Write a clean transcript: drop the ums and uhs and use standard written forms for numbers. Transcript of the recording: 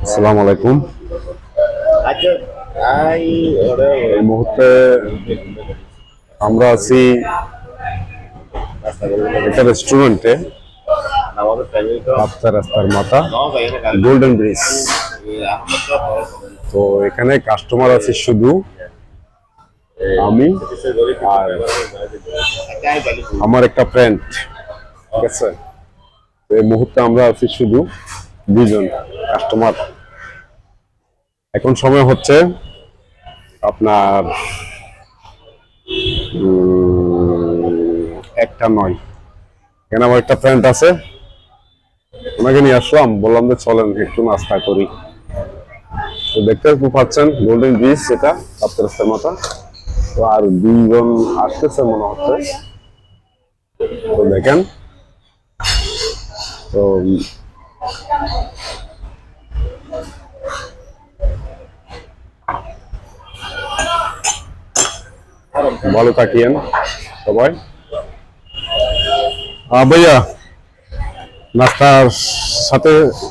আসসালামু আলাইকুম। এই মুহূর্তে আমরা আছি একটা রেস্টুরেন্টে, রাস্তা রাস্তার মাথা গোল্ডেন ব্রিজ। তো এখানে কাস্টমার আছে শুধু আমি আর আমার একটা ফ্রেন্ড, ঠিক আছে। তো এই মুহূর্তে আমরা আছি শুধু দুজন কাস্টমার। এখন সময় হচ্ছে আপনার 1:09। এখানে আমার একটা ফ্রেন্ড আছে, ওনাকে নিয়ে আসলাম, বললাম যে চলেন একটু নাস্তা করি। তো দেখতে পাচ্ছেন গোল্ডেন ব্রিজ, এটা রাস্তা রাস্তার মাথা। তো আর দুইজন আসতেছে মনে হচ্ছে, তো দেখেন। তো ভালো থাকিয়েন সবাই। ভাইয়া নাস্তার সাথে